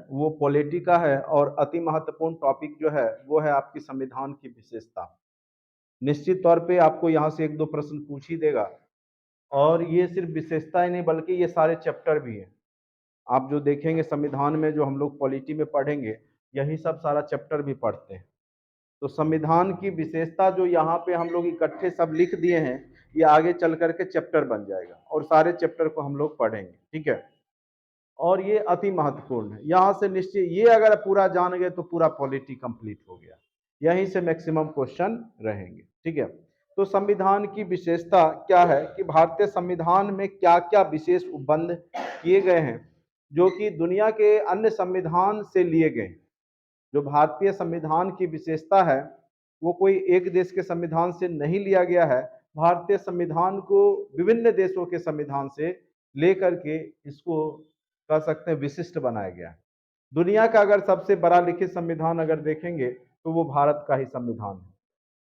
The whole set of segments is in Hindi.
वो पॉलिटी का है और अति महत्वपूर्ण टॉपिक जो है वो है आपकी संविधान की विशेषता। निश्चित तौर पे आपको यहाँ से एक दो प्रश्न पूछ ही देगा और ये सिर्फ विशेषता ही नहीं बल्कि ये सारे चैप्टर भी हैं। आप जो देखेंगे संविधान में जो हम लोग पॉलिटी में पढ़ेंगे यही सब सारा चैप्टर भी पढ़ते हैं। तो संविधान की विशेषता जो यहाँ पे हम लोग इकट्ठे सब लिख दिए हैं ये आगे चल करके चैप्टर बन जाएगा और सारे चैप्टर को हम लोग पढ़ेंगे, ठीक है। और ये अति महत्वपूर्ण है। यहाँ से निश्चय ये अगर पूरा जान गए तो पूरा पॉलिटी कंप्लीट हो गया। यहीं से मैक्सिमम क्वेश्चन रहेंगे, ठीक है। तो संविधान की विशेषता क्या है कि भारतीय संविधान में क्या क्या विशेष उपबंध किए गए हैं जो कि दुनिया के अन्य संविधान से लिए गए। जो भारतीय संविधान की विशेषता है वो कोई एक देश के संविधान से नहीं लिया गया है। भारतीय संविधान को विभिन्न देशों के संविधान से लेकर के इसको कह सकते हैं विशिष्ट बनाया गया है। दुनिया का अगर सबसे बड़ा लिखित संविधान अगर देखेंगे तो वो भारत का ही संविधान है।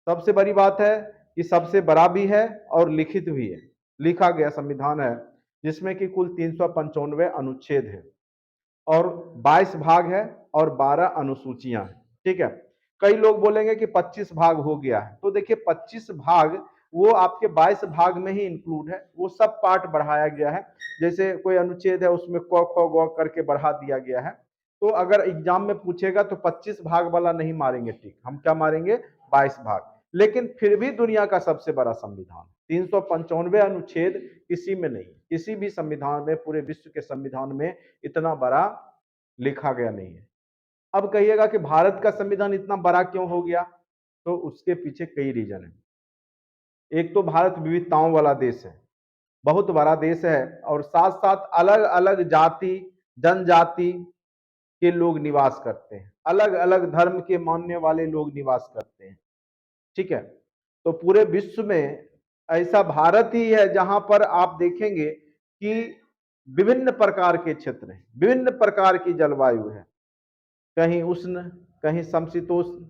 सबसे बड़ी बात है कि सबसे बड़ा भी है और लिखित भी है, लिखा गया संविधान है जिसमें कि कुल 395 अनुच्छेद है और 22 भाग है और 12 अनुसूचियां हैं, ठीक है। कई लोग बोलेंगे कि 25 भाग हो गया है, तो देखिए 25 भाग वो आपके 22 भाग में ही इंक्लूड है, वो सब पार्ट बढ़ाया गया है। जैसे कोई अनुच्छेद है उसमें क ख ग करके बढ़ा दिया गया है। तो अगर एग्जाम में पूछेगा तो 25 भाग वाला नहीं मारेंगे टिक, हम क्या मारेंगे 22 भाग। लेकिन फिर भी दुनिया का सबसे बड़ा संविधान 395 अनुच्छेद किसी में नहीं, किसी भी संविधान में पूरे विश्व के संविधान में इतना बड़ा लिखा गया नहीं है। अब कहिएगा कि भारत का संविधान इतना बड़ा क्यों हो गया, तो उसके पीछे कई रीजन है। एक तो भारत विविधताओं वाला देश है, बहुत बड़ा देश है और साथ साथ अलग अलग जाति जनजाति के लोग निवास करते हैं, अलग अलग धर्म के मानने वाले लोग निवास करते हैं, ठीक है। तो पूरे विश्व में ऐसा भारत ही है जहां पर आप देखेंगे कि विभिन्न प्रकार के क्षेत्र हैं, विभिन्न प्रकार की जलवायु है, कहीं उष्ण कहीं समशीतोष्ण,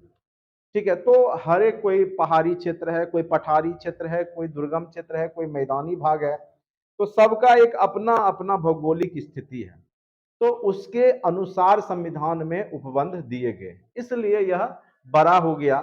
ठीक है। तो हर एक कोई पहाड़ी क्षेत्र है, कोई पठारी क्षेत्र है, कोई दुर्गम क्षेत्र है, कोई मैदानी भाग है। तो सबका एक अपना अपना भौगोलिक स्थिति है, तो उसके अनुसार संविधान में उपबंध दिए गए, इसलिए यह बड़ा हो गया।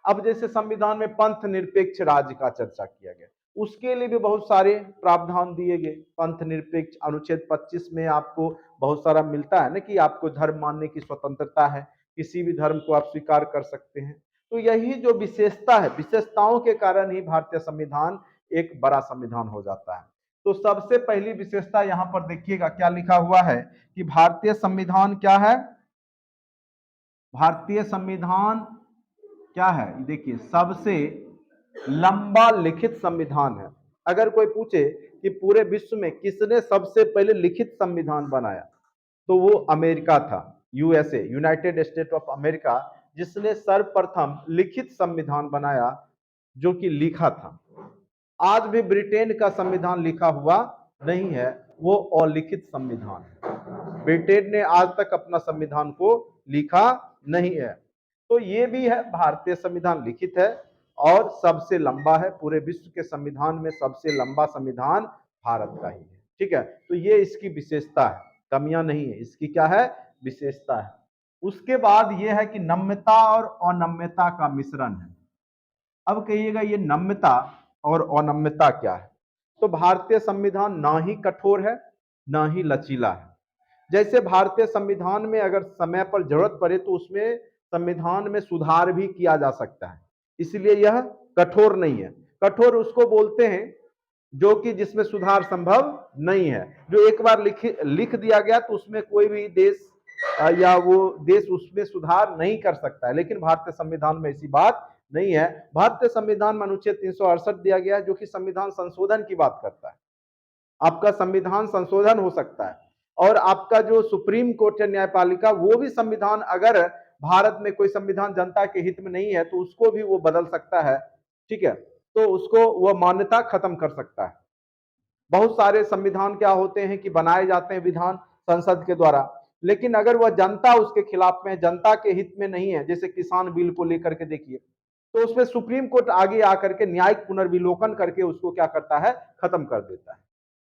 अब जैसे संविधान में पंथ निरपेक्ष राज्य का चर्चा किया गया, उसके लिए भी बहुत सारे प्रावधान दिए गए। पंथ निरपेक्ष अनुच्छेद 25 में आपको बहुत सारा मिलता है ना कि आपको धर्म मानने की स्वतंत्रता है, किसी भी धर्म को आप स्वीकार कर सकते हैं। तो यही जो विशेषता है, विशेषताओं के कारण ही भारतीय संविधान एक बड़ा संविधान हो जाता है। तो सबसे पहली विशेषता यहां पर देखिएगा क्या लिखा हुआ है कि भारतीय संविधान क्या है। भारतीय संविधान क्या है, देखिए सबसे लंबा लिखित संविधान है। अगर कोई पूछे कि पूरे विश्व में किसने सबसे पहले लिखित संविधान बनाया तो वो अमेरिका था, USA, United state of America, जिसने सर्वप्रथम लिखित संविधान बनाया जो कि लिखा था। आज भी ब्रिटेन का संविधान लिखा हुआ नहीं है, वो अलिखित संविधान है। ब्रिटेन ने आज तक अपना संविधान को लिखा नहीं है। तो ये भी है, भारतीय संविधान लिखित है और सबसे लंबा है। पूरे विश्व के संविधान में सबसे लंबा संविधान भारत का ही है, ठीक है। तो ये इसकी विशेषता है, कमियां नहीं है, इसकी क्या है विशेषता है। उसके बाद ये है कि नम्यता और अनम्यता का मिश्रण है। अब कहिएगा ये नम्यता और अनम्यता क्या है। तो भारतीय संविधान ना ही कठोर है ना ही लचीला है। जैसे भारतीय संविधान में अगर समय पर जरूरत पड़े तो उसमें संविधान में सुधार भी किया जा सकता है, इसलिए यह कठोर नहीं है। कठोर उसको बोलते हैं जो कि जिसमें सुधार संभव नहीं है, जो एक बार लिख दिया गया तो उसमें कोई भी देश या वो देश उसमें सुधार नहीं कर सकता है। लेकिन भारतीय संविधान में ऐसी बात नहीं है। भारतीय संविधान में अनुच्छेद 368 दिया गया है जो कि संविधान संशोधन की बात करता है। आपका संविधान संशोधन हो सकता है और आपका जो सुप्रीम कोर्ट है न्यायपालिका, वो भी संविधान अगर भारत में कोई संविधान जनता के हित में नहीं है तो उसको भी वो बदल सकता है, ठीक है। तो उसको वह मान्यता खत्म कर सकता है। बहुत सारे संविधान क्या होते हैं कि बनाए जाते हैं विधान संसद के द्वारा, लेकिन अगर वह जनता उसके खिलाफ में, जनता के हित में नहीं है, जैसे किसान बिल को लेकर के देखिए, तो उसमें सुप्रीम कोर्ट आगे आकर के न्यायिक पुनर्विलोकन करके उसको क्या करता है, खत्म कर देता है।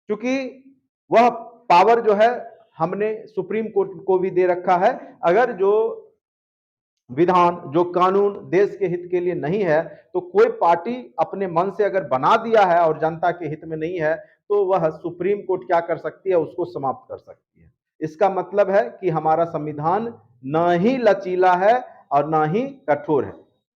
क्योंकि वह पावर जो है हमने सुप्रीम कोर्ट को भी दे रखा है। अगर जो विधान, जो कानून देश के हित के लिए नहीं है, तो कोई पार्टी अपने मन से अगर बना दिया है और जनता के हित में नहीं है, तो वह सुप्रीम कोर्ट क्या कर सकती है, उसको समाप्त कर सकती है। इसका मतलब है कि हमारा संविधान ना ही लचीला है और ना ही कठोर है।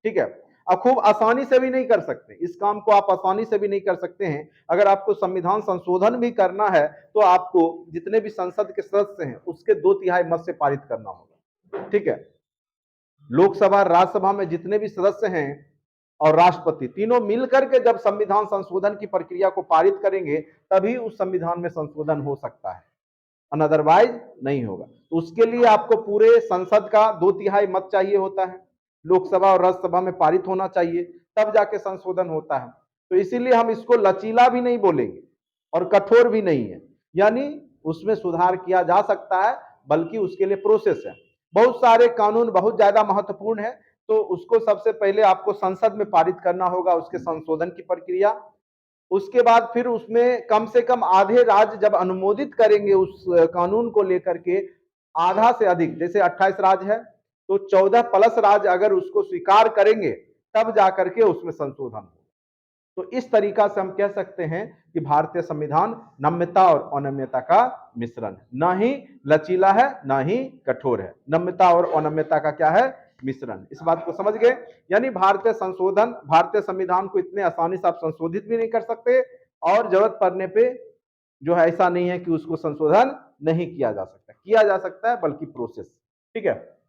ठीक है, अब खूब आसानी से भी नहीं कर सकते इस काम को, आप आसानी से भी नहीं कर सकते हैं। अगर आपको संविधान संशोधन भी करना है, तो आपको जितने भी संसद के सदस्य हैं उसके 2/3 मत से पारित करना होगा। ठीक है, लोकसभा राज्यसभा में जितने भी सदस्य हैं और राष्ट्रपति तीनों मिलकर के जब संविधान संशोधन की प्रक्रिया को पारित करेंगे, तभी उस संविधान में संशोधन हो सकता है, अनदरवाइज नहीं होगा। तो उसके लिए आपको पूरे संसद का 2/3 मत चाहिए होता है, लोकसभा और राज्यसभा में पारित होना चाहिए, तब जाके संशोधन होता है। तो इसीलिए हम इसको लचीला भी नहीं बोलेंगे और कठोर भी नहीं है, यानी उसमें सुधार किया जा सकता है, बल्कि उसके लिए प्रोसेस है। बहुत सारे कानून बहुत ज्यादा महत्वपूर्ण है, तो उसको सबसे पहले आपको संसद में पारित करना होगा, उसके संशोधन की प्रक्रिया। उसके बाद फिर उसमें कम से कम आधे राज्य जब अनुमोदित करेंगे उस कानून को लेकर के, आधा से अधिक, जैसे 28 राज्य है, तो 14 प्लस राज्य अगर उसको स्वीकार करेंगे, तब जाकर के उसमें संशोधन हो। तो इस तरीका से हम कह सकते हैं कि भारतीय संविधान नम्यता और अनम्यता का मिश्रण है, ना ही लचीला है ना ही कठोर है, नम्यता और अनम्यता का क्या है, मिश्रण। इस बात को समझ गए, यानी भारतीय संविधान को इतने आसानी से आप संशोधित भी नहीं कर सकते, और जरूरत पड़ने पे जो है ऐसा नहीं है कि उसको संशोधन नहीं किया जा सकता, किया जा सकता है, बल्कि प्रोसेस। ठीक है,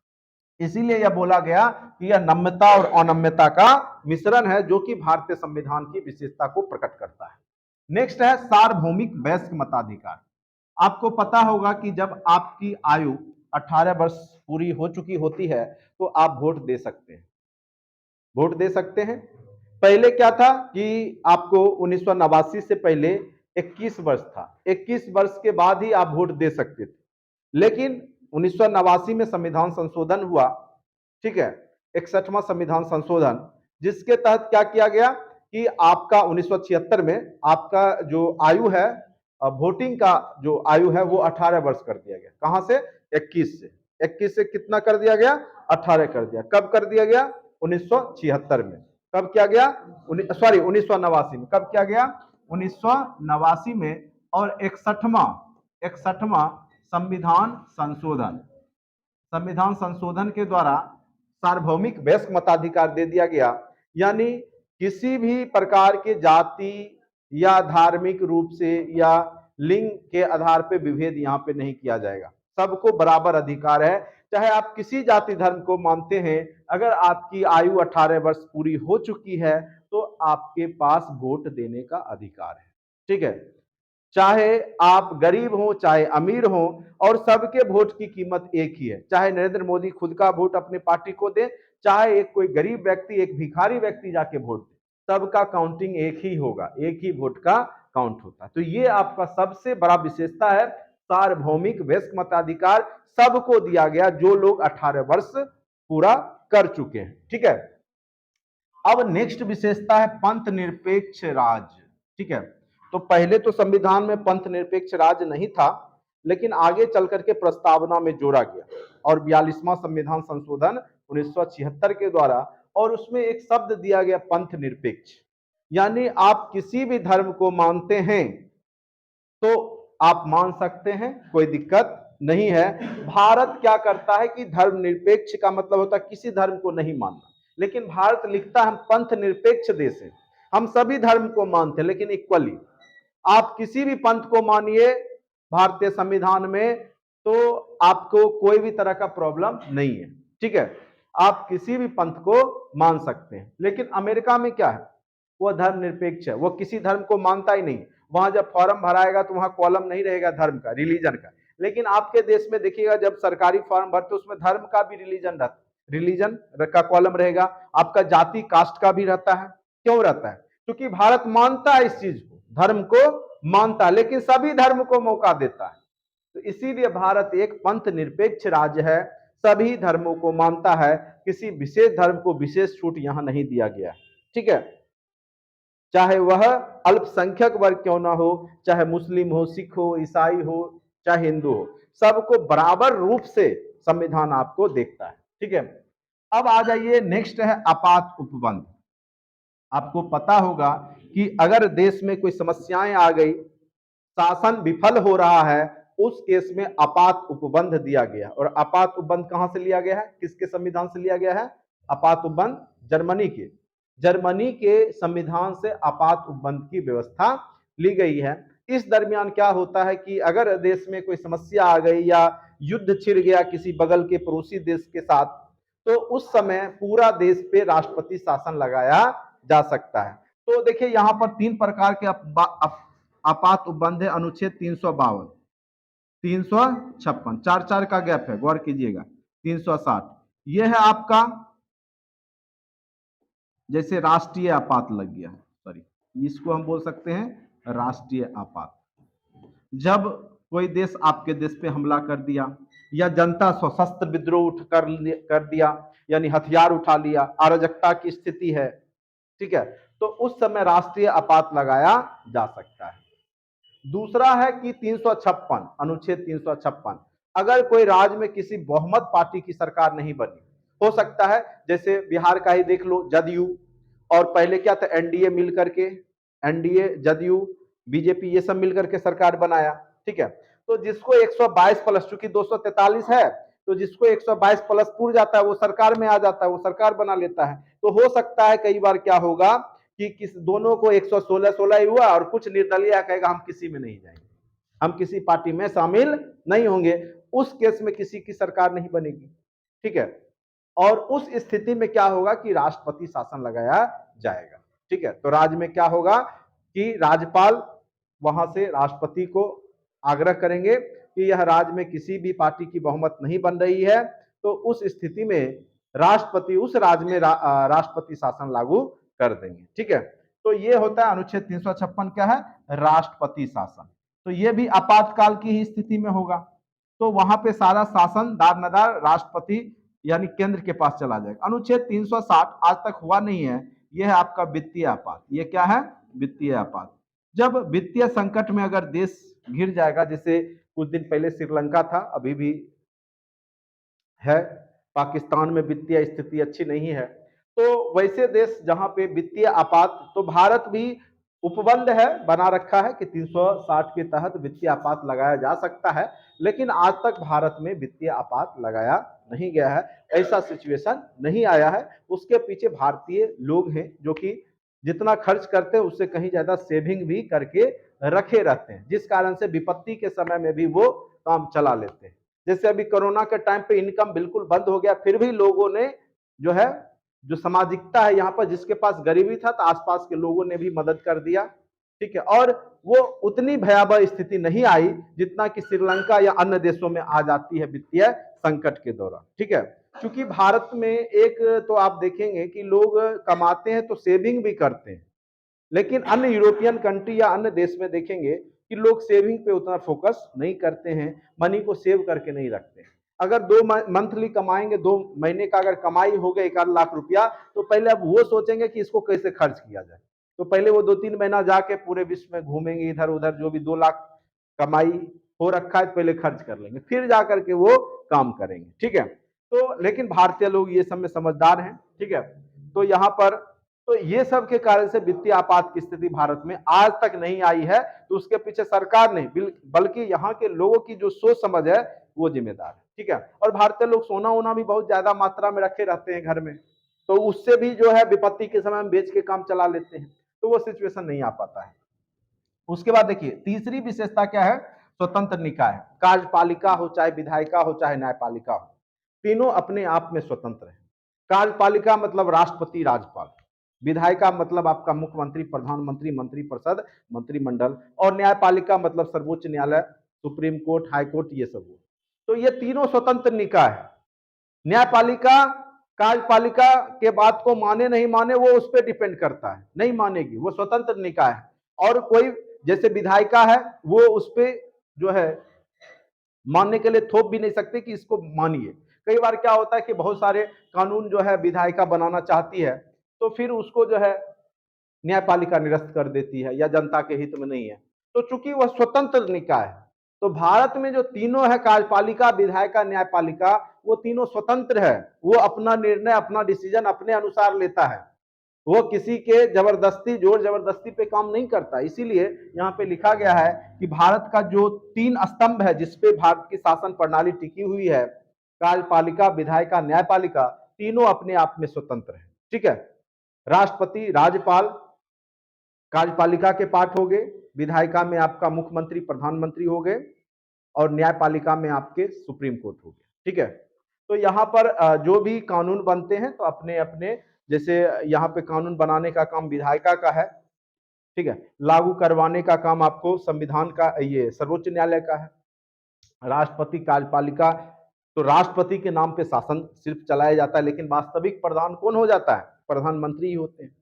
इसीलिए यह बोला गया कि यह नम्यता और अनम्यता का मिश्रण है, जो कि भारतीय संविधान की विशेषता को प्रकट करता है। नेक्स्ट है सार्वभौमिक वयस्क मताधिकार। आपको पता होगा कि जब आपकी आयु 18 वर्ष पूरी हो चुकी होती है, तो आप वोट दे सकते हैं, वोट दे सकते हैं। पहले क्या था कि आपको 1989 से पहले 21 वर्ष था, 21 वर्ष के बाद ही आप वोट दे सकते थे। लेकिन 1989 में संविधान संशोधन हुआ, ठीक है, 61वां संविधान संशोधन, जिसके तहत क्या किया गया कि आपका 1976 में आपका जो आयु है, वोटिंग का जो आयु है, वो 18 वर्ष कर दिया गया। कहां से? 21 से। 21 से कितना कर दिया गया? 18 कर दिया। कब कर दिया गया? 1976 में। कब किया गया? 1989 में। कब किया गया? 1989 में। और 61वां संविधान संशोधन के द्वारा सार्वभौमिक वयस्क मताधिकार दे दिया गया, यानी किसी भी प्रकार के जाति या धार्मिक रूप से या लिंग के आधार पर विभेद यहाँ पे नहीं किया जाएगा, सबको बराबर अधिकार है। चाहे आप किसी जाति धर्म को मानते हैं, अगर आपकी आयु 18 वर्ष पूरी हो चुकी है, तो आपके पास वोट देने का अधिकार है। ठीक है, चाहे आप गरीब हो चाहे अमीर हो, और सबके वोट की कीमत एक ही है। चाहे नरेंद्र मोदी खुद का वोट अपने पार्टी को दे, चाहे एक कोई गरीब व्यक्ति, एक भिखारी व्यक्ति जाके वोट दे, सबका काउंटिंग एक ही होगा, एक ही वोट का काउंट होता है। तो ये आपका सबसे बड़ा विशेषता है, सार्वभौमिक वयस्क मताधिकार सबको दिया गया जो लोग 18 वर्ष पूरा कर चुके हैं। ठीक है, अब नेक्स्ट विशेषता है पंथ निरपेक्ष राज्य। ठीक है, तो पहले तो संविधान में पंथ निरपेक्ष राज्य नहीं था, लेकिन आगे चल करके प्रस्तावना में जोड़ा गया, और 42वां संविधान संशोधन 1976 के द्वारा, और उसमें एक शब्द दिया गया पंथ निरपेक्ष, यानी आप किसी भी धर्म को मानते हैं तो आप मान सकते हैं, कोई दिक्कत नहीं है। भारत क्या करता है कि धर्मनिरपेक्ष का मतलब होता है किसी धर्म को नहीं मानना, लेकिन भारत लिखता है हम पंथ निरपेक्ष देश है, हम सभी धर्म को मानते हैं लेकिन इक्वली। आप किसी भी पंथ को मानिए भारतीय संविधान में, तो आपको कोई भी तरह का प्रॉब्लम नहीं है। ठीक है, आप किसी भी पंथ को मान सकते हैं। लेकिन अमेरिका में क्या है, वो धर्मनिरपेक्ष है, वो किसी धर्म को मानता ही नहीं। वहां जब फॉर्म भराएगा तो वहां कॉलम नहीं रहेगा धर्म का, रिलीजन का। लेकिन आपके देश में देखिएगा, जब सरकारी फॉर्म भरते उसमें धर्म का भी रिलीजन का कॉलम रहेगा, आपका जाति कास्ट का भी रहता है। क्यों रहता है? क्योंकि भारत मानता है इस चीज को, धर्म को मानता है, लेकिन सभी धर्म को मौका देता है। तो इसीलिए भारत एक पंथ निरपेक्ष राज्य है, सभी धर्मों को मानता है, किसी विशेष धर्म को विशेष छूट यहां नहीं दिया गया है। ठीक है, चाहे वह अल्पसंख्यक वर्ग क्यों ना हो, चाहे मुस्लिम हो, सिख हो, ईसाई हो, चाहे हिंदू हो, सबको बराबर रूप से संविधान आपको देखता है। ठीक है, अब आ जाइए, नेक्स्ट है आपात उपबंध। आपको पता होगा कि अगर देश में कोई समस्याएं आ गई, शासन विफल हो रहा है, उस केस में आपात उपबंध दिया गया। और आपात उपबंध कहां से लिया गया है, किसके संविधान से लिया गया है? आपात उपबंध जर्मनी के संविधान से आपात उपबंध की व्यवस्था ली गई है। इस दरमियान क्या होता है कि अगर देश में कोई समस्या आ गई या युद्ध छिड़ गया किसी बगल के पड़ोसी देश के साथ, तो उस समय पूरा देश पे राष्ट्रपति शासन लगाया जा सकता है। तो देखिए यहां पर 3 प्रकार के आपात उपबंध है। अनुच्छेद 352, 356, 4-4 का गैप है, गौर कीजिएगा। 360 यह है आपका, जैसे राष्ट्रीय आपात लग गया, सॉरी, इसको हम बोल सकते हैं राष्ट्रीय आपात। जब कोई देश आपके देश पे हमला कर दिया या जनता सशस्त्र विद्रोह कर दिया, यानी हथियार उठा लिया, अराजकता की स्थिति है, ठीक है, तो उस समय राष्ट्रीय आपात लगाया जा सकता है। दूसरा है कि 356, अनुच्छेद 356, अगर कोई राज्य में किसी बहुमत पार्टी की सरकार नहीं बनी, हो सकता है जैसे बिहार का ही देख लो, जदयू, और पहले क्या था, एनडीए मिल करके, एनडीए, जदयू, बीजेपी, ये सब मिलकर के सरकार बनाया। ठीक है, तो जिसको 122 प्लस, चूंकि 243 है, तो जिसको 122 प्लस पूर जाता है वो सरकार में आ जाता है, वो सरकार बना लेता है। तो हो सकता है कई बार क्या होगा कि किस दोनों को 116 ही हुआ और कुछ निर्दलीय कहेगा हम किसी में नहीं जाएंगे, हम किसी पार्टी में शामिल नहीं होंगे, उस केस में किसी की सरकार नहीं बनेगी। ठीक है, और उस स्थिति में क्या होगा कि राष्ट्रपति शासन लगाया जाएगा। ठीक है, तो राज्य में क्या होगा कि राज्यपाल वहां से राष्ट्रपति को आग्रह करेंगे कि यह राज्य में किसी भी पार्टी की बहुमत नहीं बन रही है, तो उस स्थिति में राष्ट्रपति उस राज्य में राष्ट्रपति शासन लागू कर देंगे। ठीक है, तो ये होता है अनुच्छेद 356, क्या है, राष्ट्रपति शासन। तो ये भी आपातकाल की ही स्थिति में होगा, तो वहां पे सारा शासन दारनादार राष्ट्रपति यानी केंद्र के पास चला जाएगा। अनुच्छेद 360 आज तक हुआ नहीं है, यह है आपका वित्तीय आपात। ये क्या है, वित्तीय आपात। जब वित्तीय संकट में अगर देश घिर जाएगा, जैसे कुछ दिन पहले श्रीलंका था, अभी भी है, पाकिस्तान में वित्तीय स्थिति अच्छी नहीं है, तो वैसे देश जहां पे वित्तीय आपात, तो भारत भी उपबंध है, बना रखा है कि 360 के तहत वित्तीय आपात लगाया जा सकता है, लेकिन आज तक भारत में वित्तीय आपात लगाया नहीं गया है, ऐसा सिचुएशन नहीं आया है। उसके पीछे भारतीय लोग हैं जो कि जितना खर्च करते हैं उससे कहीं ज्यादा सेविंग भी करके रखे रहते हैं, जिस कारण से विपत्ति के समय में भी वो काम चला लेते हैं। जैसे अभी कोरोना के टाइम पे इनकम बिल्कुल बंद हो गया, फिर भी लोगों ने जो है, जो सामाजिकता है यहाँ पर, जिसके पास गरीबी था तो आसपास के लोगों ने भी मदद कर दिया। ठीक है, और वो उतनी भयावह स्थिति नहीं आई जितना कि श्रीलंका या अन्य देशों में आ जाती है वित्तीय संकट के दौरान। ठीक है, क्योंकि भारत में एक तो आप देखेंगे कि लोग कमाते हैं तो सेविंग भी करते हैं, लेकिन अन्य यूरोपियन कंट्री या अन्य देश में देखेंगे कि लोग सेविंग पे उतना फोकस नहीं करते हैं, मनी को सेव करके नहीं रखते हैं। अगर 2 मंथली कमाएंगे, 2 महीने का अगर कमाई हो गया 1 लाख रुपया, तो पहले अब वो सोचेंगे कि इसको कैसे खर्च किया जाए, तो पहले वो 2-3 महीना जाके पूरे विश्व में घूमेंगे, इधर उधर, जो भी 2 लाख कमाई हो रखा है पहले खर्च कर लेंगे, फिर जाकर के वो काम करेंगे। ठीक है, तो लेकिन भारतीय लोग ये सब में समझदार हैं। ठीक है, तो यहाँ पर तो ये सब के कारण से वित्तीय आपात की स्थिति भारत में आज तक नहीं आई है, तो उसके पीछे सरकार नहीं बल्कि यहाँ के लोगों की जो सोच समझ है वो जिम्मेदार है। ठीक है, और भारतीय लोग सोना वोना भी बहुत ज्यादा मात्रा में रखे रहते हैं घर में, तो उससे भी जो है विपत्ति के समय में बेच के काम चला लेते हैं, तो वो सिचुएशन नहीं आ पाता है। उसके बाद देखिए तीसरी विशेषता क्या है, स्वतंत्र निकाय। कार्यपालिका हो चाहे विधायिका हो चाहे न्यायपालिका हो, तीनों अपने आप में स्वतंत्र है। कार्यपालिका मतलब राष्ट्रपति राज्यपाल, विधायिका मतलब आपका मुख्यमंत्री प्रधानमंत्री मंत्रिपरिषद मंत्रिमंडल, और न्यायपालिका मतलब सर्वोच्च न्यायालय सुप्रीम कोर्ट हाई कोर्ट ये सब हो। तो ये तीनों स्वतंत्र निकाय है। न्यायपालिका कार्यपालिका के बात को माने नहीं माने वो उस पर डिपेंड करता है, नहीं मानेगी, वो स्वतंत्र निकाय है। और कोई जैसे विधायिका है वो उस पर जो है मानने के लिए थोप भी नहीं सकते कि इसको मानिए। कई बार क्या होता है कि बहुत सारे कानून जो है विधायिका बनाना चाहती है, तो फिर उसको जो है न्यायपालिका निरस्त कर देती है या जनता के हित में नहीं है। तो चूंकि वह स्वतंत्र निकाय है, तो भारत में जो तीनों है, कार्यपालिका, विधायिका, न्यायपालिका, वो तीनों स्वतंत्र है। वो अपना निर्णय, अपना डिसीजन अपने अनुसार लेता है। वो किसी के जबरदस्ती, जोर जबरदस्ती पे काम नहीं करता। इसीलिए यहाँ पे लिखा गया है कि भारत का जो 3 स्तंभ है जिसपे भारत की शासन प्रणाली टिकी हुई है, कार्यपालिका, विधायिका, न्यायपालिका, तीनों अपने आप में स्वतंत्र है। ठीक है। राष्ट्रपति, राज्यपाल कार्यपालिका के पार्ट हो गए, विधायिका में आपका मुख्यमंत्री, प्रधानमंत्री हो गए, और न्यायपालिका में आपके सुप्रीम कोर्ट हो गया। ठीक है। तो यहाँ पर जो भी कानून बनते हैं तो अपने अपने, जैसे यहाँ पे कानून बनाने का काम विधायिका का है। ठीक है। लागू करवाने का काम आपको संविधान का, ये सर्वोच्च न्यायालय का है। राष्ट्रपति, कार्यपालिका, तो राष्ट्रपति के नाम पे शासन सिर्फ चलाया जाता है, लेकिन वास्तविक प्रधान कौन हो जाता है? प्रधानमंत्री ही होते हैं।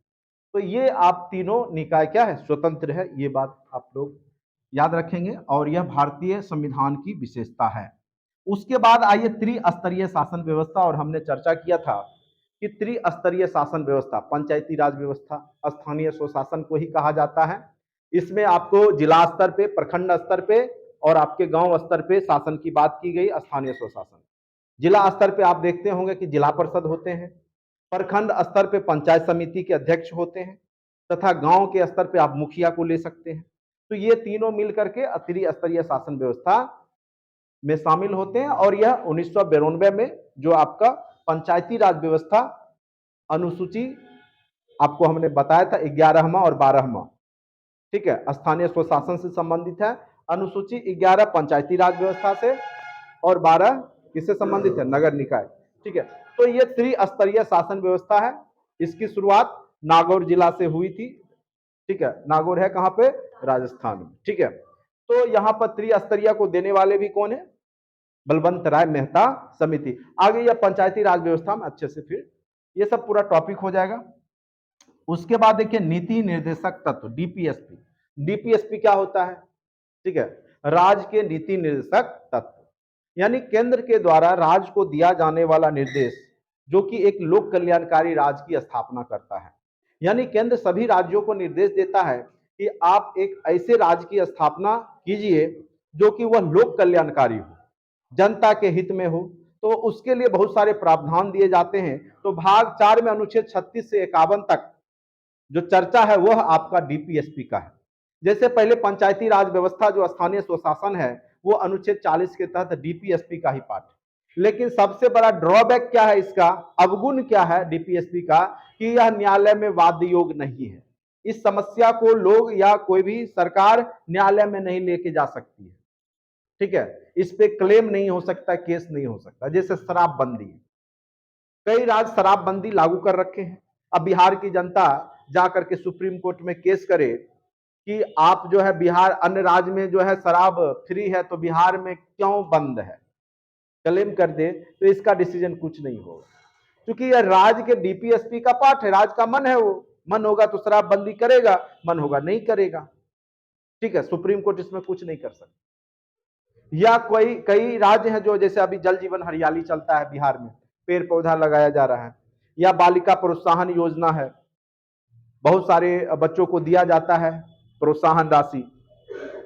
तो ये आप तीनों निकाय क्या है? स्वतंत्र है। ये बात आप लोग याद रखेंगे, और यह भारतीय संविधान की विशेषता है। उसके बाद आइए त्रिस्तरीय शासन व्यवस्था, और हमने चर्चा किया था कि त्रिस्तरीय शासन व्यवस्था, पंचायती राज व्यवस्था, स्थानीय स्वशासन को ही कहा जाता है। इसमें आपको जिला स्तर पे, प्रखंड स्तर पे और आपके गांव स्तर पे शासन की बात की गई। स्थानीय स्वशासन, जिला स्तर पे आप देखते होंगे कि जिला परिषद होते हैं, प्रखंड स्तर पे पंचायत समिति के अध्यक्ष होते हैं, तथा गांव के स्तर पे आप मुखिया को ले सकते हैं। तो ये तीनों मिलकर के त्रिस्तरीय शासन व्यवस्था में शामिल होते हैं। और यह 1992 में जो आपका पंचायती राज व्यवस्था अनुसूची आपको हमने बताया था, 11वां और 12वां, ठीक है, स्थानीय स्वशासन से संबंधित है। अनुसूची 11 पंचायती राज व्यवस्था से, और 12 किससे संबंधित है? नगर निकाय। ठीक है। तो ये त्रिस्तरीय शासन व्यवस्था है। इसकी शुरुआत नागौर जिला से हुई थी। ठीक है। नागौर है कहां पे? राजस्थान में। ठीक है। तो यहां पर त्रिस्तरीय को देने वाले भी कौन है? बलवंत राय मेहता समिति। आगे यह पंचायती राज व्यवस्था में अच्छे से फिर ये सब पूरा टॉपिक हो जाएगा। उसके बाद देखिए नीति निर्देशक तत्व, डीपीएसपी। डीपीएसपी क्या होता है? ठीक है, राज्य के नीति निर्देशक तत्व, यानी केंद्र के द्वारा राज्य को दिया जाने वाला निर्देश, जो कि एक लोक कल्याणकारी राज्य की स्थापना करता है। यानी केंद्र सभी राज्यों को निर्देश देता है कि आप एक ऐसे राज्य की स्थापना कीजिए जो कि वह लोक कल्याणकारी हो, जनता के हित में हो। तो उसके लिए बहुत सारे प्रावधान दिए जाते हैं। तो भाग 4 में अनुच्छेद 36 से 51 तक जो चर्चा है वह आपका डीपीएसपी का है। जैसे पहले पंचायती राज व्यवस्था जो स्थानीय स्वशासन है वो अनुच्छेद 40 के तहत डीपीएसपी का ही पार्ट है। लेकिन सबसे बड़ा ड्रॉबैक क्या है इसका, अवगुण क्या है डीपीएसपी का, कि यह न्यायालय में वाद योग नहीं है। इस समस्या को लोग या कोई भी सरकार न्यायालय में नहीं लेके जा सकती है। ठीक है, इस पे क्लेम नहीं हो सकता, केस नहीं हो सकता। जैसे शराबबंदी, कई राज्य शराबबंदी लागू कर रखे हैं। अब बिहार की जनता जाकर के सुप्रीम कोर्ट में केस करे कि आप जो है बिहार, अन्य राज्य में जो है शराब फ्री है तो बिहार में क्यों बंद है, क्लेम कर दे, तो इसका डिसीजन कुछ नहीं होगा, क्योंकि यह राज्य के डीपीएसपी का पार्ट है। राज्य का मन है, वो मन होगा तो शराबबंदी करेगा, मन होगा नहीं करेगा। ठीक है, सुप्रीम कोर्ट इसमें कुछ नहीं कर सकता। या कोई कई राज्य हैं जो, जैसे अभी जल जीवन हरियाली चलता है बिहार में, पेड़ पौधा लगाया जा रहा है, या बालिका प्रोत्साहन योजना है, बहुत सारे बच्चों को दिया जाता है प्रोत्साहन राशि,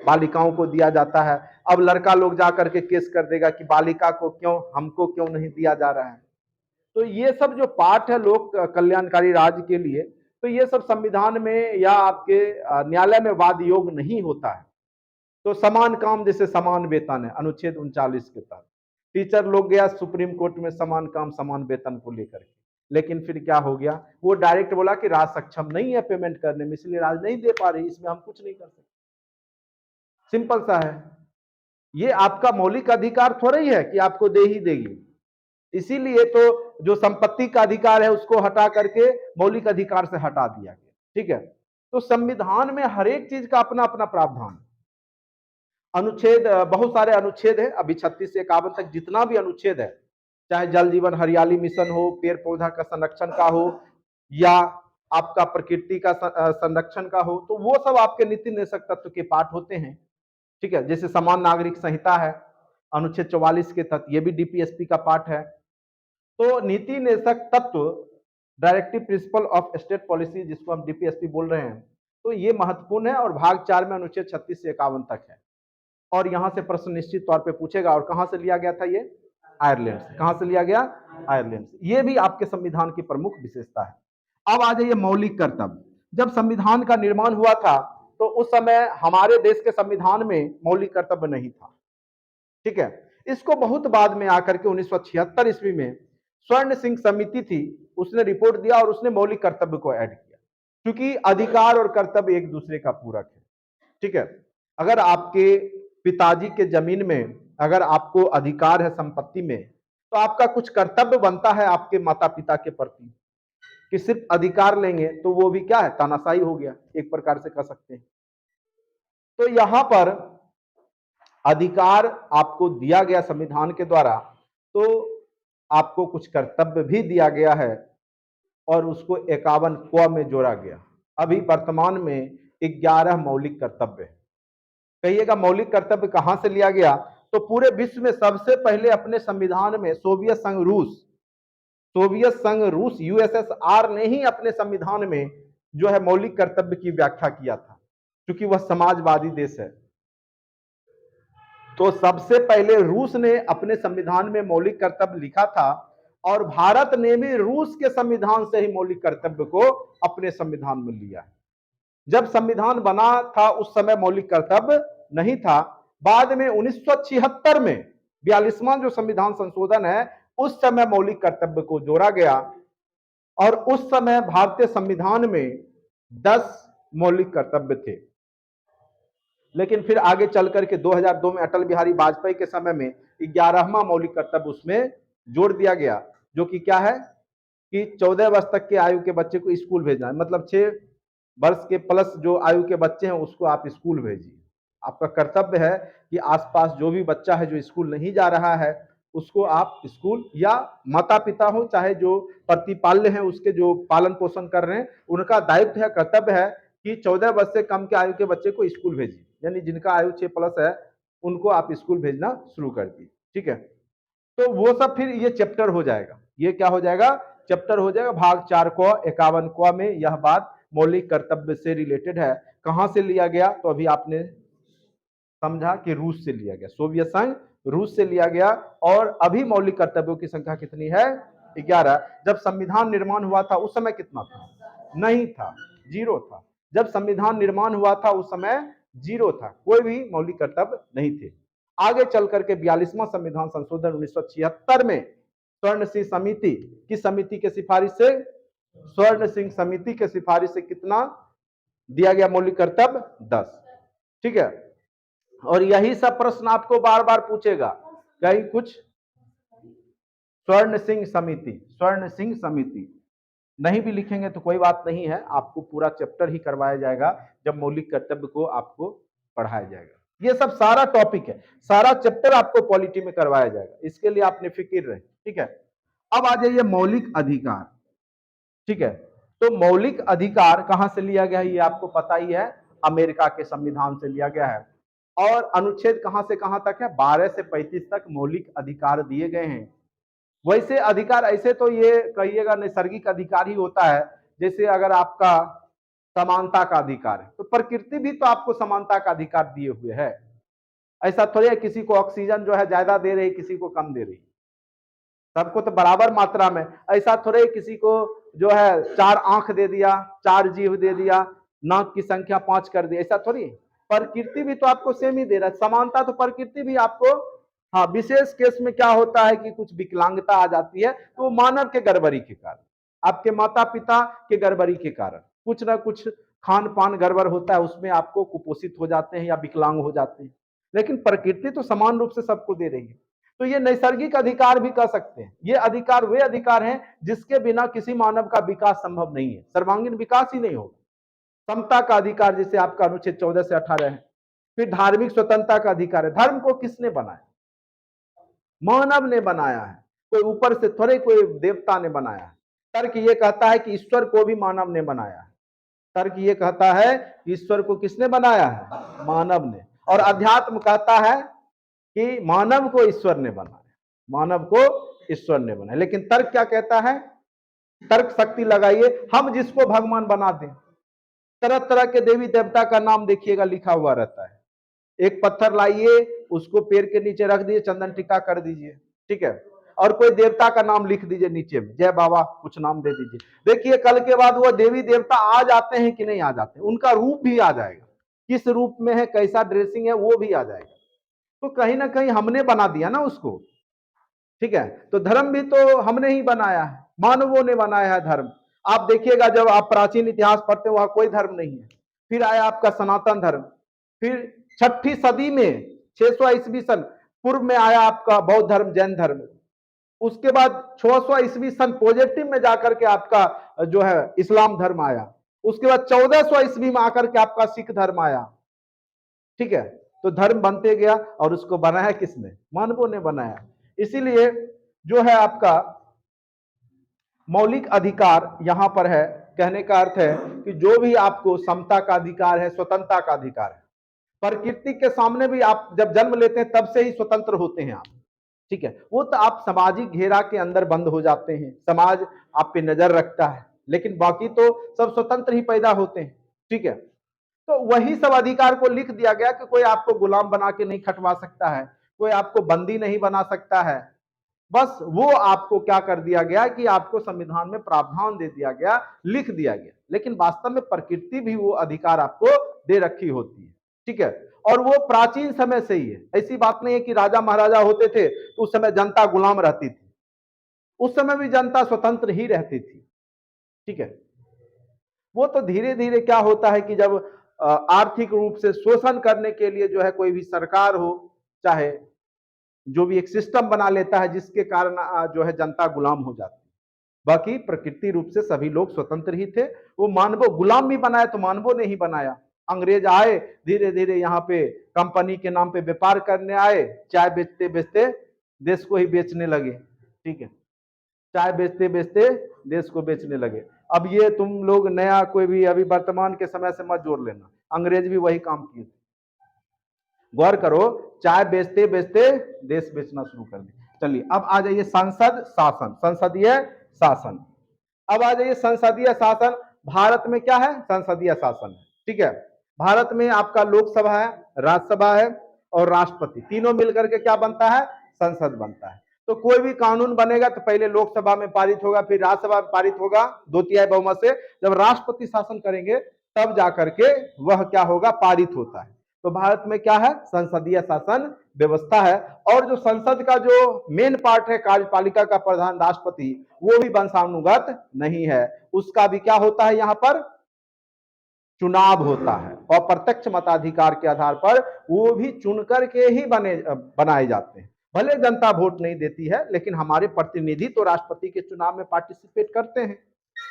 बालिकाओं को दिया जाता है। अब लड़का लोग जाकर के केस कर देगा कि बालिका को क्यों, हमको क्यों नहीं दिया जा रहा है। तो ये सब जो पार्ट है लोक कल्याणकारी राज्य के लिए, तो ये सब संविधान में या आपके न्यायालय में वाद योग नहीं होता है। तो समान काम जैसे समान वेतन है अनुच्छेद 39 के तहत, टीचर लोग गया सुप्रीम कोर्ट में समान काम समान वेतन को लेकर के, लेकिन फिर क्या हो गया, वो डायरेक्ट बोला कि राज्य सक्षम नहीं है पेमेंट करने में, इसलिए राज्य नहीं दे पा रही, इसमें हम कुछ नहीं कर सकते। सिंपल सा है। ये आपका मौलिक अधिकार थोड़ा ही है कि आपको दे ही देगी। इसीलिए तो जो संपत्ति का अधिकार है उसको हटा करके मौलिक अधिकार से हटा दिया गया। ठीक है। तो संविधान में हर एक चीज का अपना अपना प्रावधान, अनुच्छेद बहुत सारे अनुच्छेद है, अभी 36 से 51 तक जितना भी अनुच्छेद है, चाहे जल जीवन हरियाली मिशन हो, पेड़ पौधा का संरक्षण का हो, या आपका प्रकृति का संरक्षण का हो, तो वो सब आपके नीति निर्देशक तत्व के पार्ट होते हैं। ठीक है। जैसे समान नागरिक संहिता है अनुच्छेद 44 के तहत, ये भी डीपीएसपी का पार्ट है। तो नीति निर्देशक तत्व, directive principle of state policy, जिसको हम डीपीएसपी बोल रहे हैं, तो ये महत्वपूर्ण है। और भाग 4 में अनुच्छेद 36 से 51 तक है। और यहां से प्रश्न निश्चित तौर पे पूछेगा। और कहां से लिया गया था ये? आयरलैंड से। कहां से लिया गया? आयरलैंड से। ये भी आपके संविधान की प्रमुख विशेषता है। अब आ जाइए मौलिक कर्तव्य। जब संविधान का निर्माण हुआ था तो उस समय हमारे देश के संविधान में मौलिक कर्तव्य नहीं था, ठीक है। इसको बहुत बाद में आकर के 1976 ईस्वी में स्वर्ण सिंह समिति थी, उसने रिपोर्ट दिया और उसने मौलिक कर्तव्य को ऐड किया, क्योंकि अधिकार और कर्तव्य एक दूसरे का पूरक है, ठीक है। अगर आपके पिताजी के जमीन में अगर आपको अधिकार है संपत्ति में, तो आपका कुछ कर्तव्य बनता है आपके माता पिता के प्रति, कि सिर्फ अधिकार लेंगे तो वो भी क्या है, तानाशाही हो गया, एक प्रकार से कह सकते हैं। तो यहां पर अधिकार आपको दिया गया संविधान के द्वारा, तो आपको कुछ कर्तव्य भी दिया गया है और उसको 51 क में जोड़ा गया। अभी वर्तमान में 11 मौलिक कर्तव्य है। कहिएगा मौलिक कर्तव्य कहां से लिया गया? तो पूरे विश्व में सबसे पहले अपने संविधान में सोवियत संघ रूस यूएसएसआर ने ही अपने संविधान में जो है मौलिक कर्तव्य की व्याख्या किया था, क्योंकि वह समाजवादी देश है। तो सबसे पहले रूस ने अपने संविधान में मौलिक कर्तव्य लिखा था और भारत ने भी रूस के संविधान से ही मौलिक कर्तव्य को अपने संविधान में लिया है। जब संविधान बना था उस समय मौलिक कर्तव्य नहीं था। बाद में 1976 में 42वां जो संविधान संशोधन है, उस समय मौलिक कर्तव्य को जोड़ा गया और उस समय भारतीय संविधान में 10 मौलिक कर्तव्य थे। लेकिन फिर आगे चल करके 2002 में अटल बिहारी वाजपेयी के समय में 11वां मौलिक कर्तव्य उसमें जोड़ दिया गया, जो कि क्या है कि 14 वर्ष तक के आयु के बच्चे को स्कूल भेजना है, मतलब 6 वर्ष के प्लस जो आयु के बच्चे हैं उसको आप स्कूल भेजिए। आपका कर्तव्य है कि आसपास जो भी बच्चा है जो स्कूल नहीं जा रहा है उसको आप स्कूल, या माता पिता हो चाहे जो प्रतिपाल्य हैं उसके जो पालन पोषण कर रहे हैं, उनका दायित्व है, कर्तव्य है कि 14 वर्ष से कम के आयु के बच्चे को स्कूल भेजिए, यानी जिनका आयु 6 प्लस है उनको आप स्कूल भेजना शुरू कर दिए, ठीक है। तो वो सब फिर ये चैप्टर हो जाएगा, ये क्या हो जाएगा, चैप्टर हो जाएगा। भाग 4 को 51 को में यह बात मौलिक कर्तव्य से रिलेटेड है। कहां से लिया गया? तो अभी आपने समझा कि रूस से लिया गया, सोवियत संघ रूस से लिया गया। और अभी मौलिक कर्तव्यों की संख्या कितनी है? 11। जब संविधान निर्माण हुआ था उस समय कितना था? नहीं था, 0 था। जब संविधान निर्माण हुआ था उस समय 0 था, कोई भी मौलिक कर्तव्य नहीं थे। आगे चल करके 42वां संविधान संशोधन 1976 में स्वर्ण सिंह समिति की समिति के सिफारिश से, स्वर्ण सिंह समिति के सिफारिश से कितना दिया गया मौलिक कर्तव्य? 10, ठीक है। और यही सब प्रश्न आपको बार बार पूछेगा, कहीं कुछ स्वर्ण सिंह समिति नहीं भी लिखेंगे तो कोई बात नहीं है, आपको पूरा चैप्टर ही करवाया जाएगा जब मौलिक कर्तव्य को आपको पढ़ाया जाएगा। ये सब सारा टॉपिक है, सारा चैप्टर आपको पॉलिटी में करवाया जाएगा, इसके लिए आपने फिक्र रहे, ठीक है। अब आ जाइए मौलिक अधिकार, ठीक है। तो मौलिक अधिकार कहां से लिया गया है ये आपको पता ही है, अमेरिका के संविधान से लिया गया है। और अनुच्छेद कहां से कहां तक है? 12 से 35 तक मौलिक अधिकार दिए गए हैं। वैसे अधिकार ऐसे तो ये कहिएगा नैसर्गिक अधिकार ही होता है, जैसे अगर आपका समानता का अधिकार है तो प्रकृति भी तो आपको समानता का अधिकार दिए हुए है। ऐसा थोड़ी है किसी को ऑक्सीजन जो है ज्यादा दे रही, किसी को कम दे रही, सबको तो बराबर मात्रा में। ऐसा थोड़े किसी को जो है 4 आंख दे दिया, 4 जीभ दे दिया, नाक की संख्या 5 कर दी, ऐसा थोड़ी। प्रकृति भी तो आपको सेम ही दे रहा है, समानता तो प्रकृति भी आपको। हाँ, विशेष केस में क्या होता है कि कुछ विकलांगता आ जाती है, तो वो मानव के गड़बड़ी के कारण, आपके माता पिता के गड़बड़ी के कारण कुछ ना कुछ खान पान गड़बड़ होता है, उसमें आपको कुपोषित हो जाते हैं या विकलांग हो जाते हैं। लेकिन प्रकृति तो समान रूप से सबको दे रही है। तो ये नैसर्गिक अधिकार भी कह सकते हैं। ये अधिकार वे अधिकार हैं जिसके बिना किसी मानव का विकास संभव नहीं है, सर्वांगीण विकास ही नहीं होगा। समता का अधिकार जैसे आपका अनुच्छेद 14 से 18 है। फिर धार्मिक स्वतंत्रता का अधिकार है। धर्म को किसने बनाया? मानव ने बनाया है, कोई ऊपर से थोड़े कोई देवता ने बनाया है। तर्क ये कहता है कि ईश्वर को भी मानव ने बनाया है। तर्क ये कहता है कि ईश्वर को किसने बनाया है? मानव ने। और अध्यात्म कहता है कि मानव को ईश्वर ने बनाया, मानव को ईश्वर ने बनाया। लेकिन तर्क क्या कहता है? तर्क शक्ति लगाइए, हम जिसको भगवान बना दें। तरह तरह के देवी देवता का नाम देखिएगा लिखा हुआ रहता है, एक पत्थर लाइए, उसको पेड़ के नीचे रख दीजिए, चंदन टिक्का कर दीजिए, ठीक है, और कोई देवता का नाम लिख दीजिए नीचे में, जय बाबा कुछ नाम दे दीजिए। देखिए कल के बाद वो देवी देवता आ जाते हैं कि नहीं आ जाते, उनका रूप भी आ जाएगा, किस रूप में है, कैसा ड्रेसिंग है, वो भी आ जाएगा। तो कहीं ना कहीं हमने बना दिया ना उसको, ठीक है। तो धर्म भी तो हमने ही बनाया है, मानवों ने बनाया है धर्म। आप देखिएगा जब आप प्राचीन इतिहास पढ़ते हो, वहां कोई धर्म नहीं है। फिर आया आपका सनातन धर्म, फिर 6ठी सदी में 600 ईस्वी सन पूर्व में आया आपका बौद्ध धर्म, जैन धर्म। उसके बाद 600 ईस्वी सन पॉजिटिव में जाकर के आपका जो है इस्लाम धर्म आया। उसके बाद 1400 ईस्वी में आकर के आपका सिख धर्म आया, ठीक है। तो धर्म बनते गया और उसको बनाया किसने, मानवों ने बनाया। इसीलिए जो है आपका मौलिक अधिकार यहां पर है, कहने का अर्थ है कि जो भी आपको समता का अधिकार है, स्वतंत्रता का अधिकार है। प्रकृति के सामने भी आप जब जन्म लेते हैं तब से ही स्वतंत्र होते हैं आप, ठीक है। वो तो आप सामाजिक घेरा के अंदर बंद हो जाते हैं, समाज आप पे नजर रखता है, लेकिन बाकी तो सब स्वतंत्र ही पैदा होते हैं, ठीक है। तो वही सब अधिकार को लिख दिया गया कि कोई आपको गुलाम बना के नहीं खटवा सकता है, कोई आपको बंदी नहीं बना सकता है। बस वो आपको क्या कर दिया गया कि आपको संविधान में प्रावधान दे दिया गया, लिख दिया गया, लेकिन वास्तव में प्रकृति भी वो अधिकार आपको दे रखी होती है, ठीक है। और वो प्राचीन समय से ही है, ऐसी बात नहीं है कि राजा महाराजा होते थे तो उस समय जनता गुलाम रहती थी, उस समय भी जनता स्वतंत्र ही रहती थी, ठीक है। वो तो धीरे धीरे क्या होता है कि जब आर्थिक रूप से शोषण करने के लिए जो है कोई भी सरकार हो, चाहे जो भी एक सिस्टम बना लेता है जिसके कारण जो है जनता गुलाम हो जाती है। बाकी प्रकृति रूप से सभी लोग स्वतंत्र ही थे। वो मानवों गुलाम भी बनाया तो मानवों ने ही बनाया। अंग्रेज आए, धीरे धीरे यहाँ पे कंपनी के नाम पे व्यापार करने आए, चाय बेचते बेचते देश को ही बेचने लगे, ठीक है। चाय बेचते बेचते देश को बेचने लगे। अब ये तुम लोग नया कोई भी अभी वर्तमान के समय से मत जोड़ लेना, अंग्रेज भी वही काम किए थे। गौर करो, चाय बेचते बेचते देश बेचना शुरू कर दिया। चलिए अब आ जाइए संसद शासन, संसदीय शासन। अब आ जाइए संसदीय शासन। भारत में क्या है, संसदीय शासन है, ठीक है। भारत में आपका लोकसभा है, राज्यसभा है और राष्ट्रपति, तीनों मिलकर के क्या बनता है, संसद बनता है। तो कोई भी कानून बनेगा तो पहले लोकसभा में पारित होगा, फिर राज्यसभा में पारित होगा 2/3 बहुमत से। जब राष्ट्रपति शासन करेंगे तब जाकर के वह क्या होगा, पारित होता है। तो भारत में क्या है, संसदीय शासन व्यवस्था है। और जो संसद का जो मेन पार्ट है, कार्यपालिका का प्रधान राष्ट्रपति, वो भी वंशानुगत नहीं है, उसका भी क्या होता है, यहां पर चुनाव होता है और प्रत्यक्ष मताधिकार के आधार पर वो भी चुनकर के ही बनाए जाते हैं। भले जनता वोट नहीं देती है, लेकिन हमारे प्रतिनिधि तो राष्ट्रपति के चुनाव में पार्टिसिपेट करते हैं।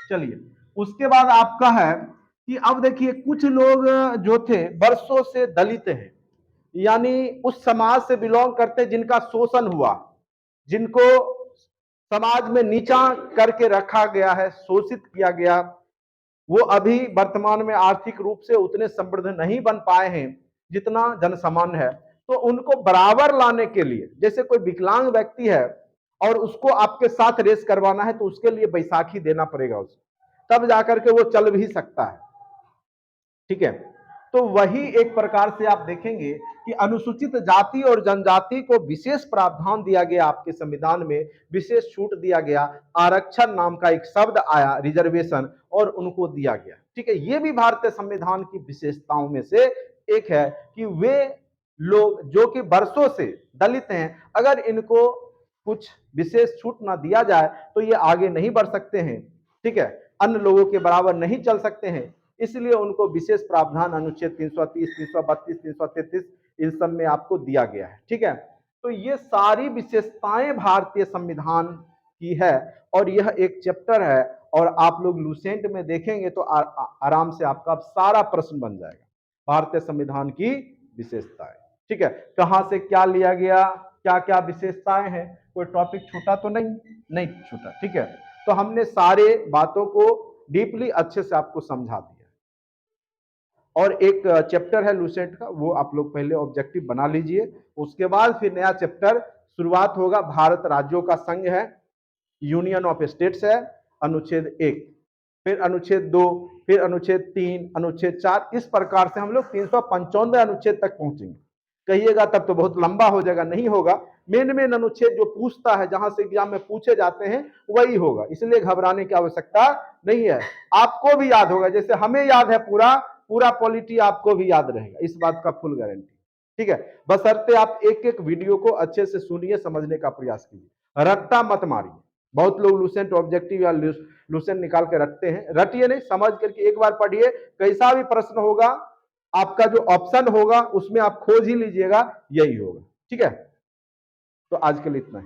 चलिए उसके बाद आपका है कि अब देखिए कुछ लोग जो थे वर्षों से दलित हैं, यानी उस समाज से बिलोंग करते जिनका शोषण हुआ, जिनको समाज में नीचा करके रखा गया है, शोषित किया गया, वो अभी वर्तमान में आर्थिक रूप से उतने समृद्ध नहीं बन पाए हैं जितना जनसामान्य है। तो उनको बराबर लाने के लिए, जैसे कोई विकलांग व्यक्ति है और उसको आपके साथ रेस करवाना है तो उसके लिए बैसाखी देना पड़ेगा उसको, तब जाकर के वो चल भी सकता है, ठीक है। तो वही एक प्रकार से आप देखेंगे कि अनुसूचित जाति और जनजाति को विशेष प्रावधान दिया गया, आपके संविधान में विशेष छूट दिया गया, आरक्षण नाम का एक शब्द आया, रिजर्वेशन, और उनको दिया गया, ठीक है। ये भी भारतीय संविधान की विशेषताओं में से एक है कि वे लोग जो कि वर्षों से दलित हैं, अगर इनको कुछ विशेष छूट ना दिया जाए तो ये आगे नहीं बढ़ सकते हैं, ठीक है, अन्य लोगों के बराबर नहीं चल सकते हैं। इसलिए उनको विशेष प्रावधान अनुच्छेद 330, 332, 333 इन सब में आपको दिया गया है, ठीक है। तो ये सारी विशेषताएं भारतीय संविधान की है और यह एक चैप्टर है, और आप लोग लूसेंट में देखेंगे तो आराम से आपका सारा प्रश्न बन जाएगा, भारतीय संविधान की विशेषताएं, ठीक है। कहां से क्या लिया गया, क्या क्या विशेषताएं हैं, कोई टॉपिक छूटा तो नहीं छूटा, ठीक है। तो हमने सारे बातों को डीपली अच्छे से आपको समझा दिया। और एक चैप्टर है लूसेंट का, वो आप लोग पहले ऑब्जेक्टिव बना लीजिए, उसके बाद फिर नया चैप्टर शुरुआत होगा। भारत राज्यों का संघ है, यूनियन ऑफ स्टेट्स है, अनुच्छेद 1, फिर अनुच्छेद 2, फिर अनुच्छेद 3, अनुच्छेद 4, इस प्रकार से हम लोग 395 अनुच्छेद तक पहुंचेंगे। कहिएगा तब तो बहुत लंबा हो जाएगा, नहीं होगा। मेन अनुच्छेद जो पूछता है, जहां से एग्जाम में पूछे जाते हैं, वही होगा, इसलिए घबराने की आवश्यकता नहीं है। आपको भी याद होगा, जैसे हमें याद है पूरा पूरा पॉलिटी, आपको भी याद रहेगा, इस बात का फुल गारंटी। ठीक है, बशर्ते आप एक एक वीडियो को अच्छे से सुनिए, समझने का प्रयास कीजिए, रट्टा मत मारिए। बहुत लोग लूसेंट ऑब्जेक्टिव या लूसेंट निकाल के रटते हैं, रटिए नहीं, समझ करके एक बार पढ़िए, कैसा भी प्रश्न होगा, आपका जो ऑप्शन होगा उसमें आप खोज ही लीजिएगा, यही होगा। ठीक है, तो आज के लिए इतना है।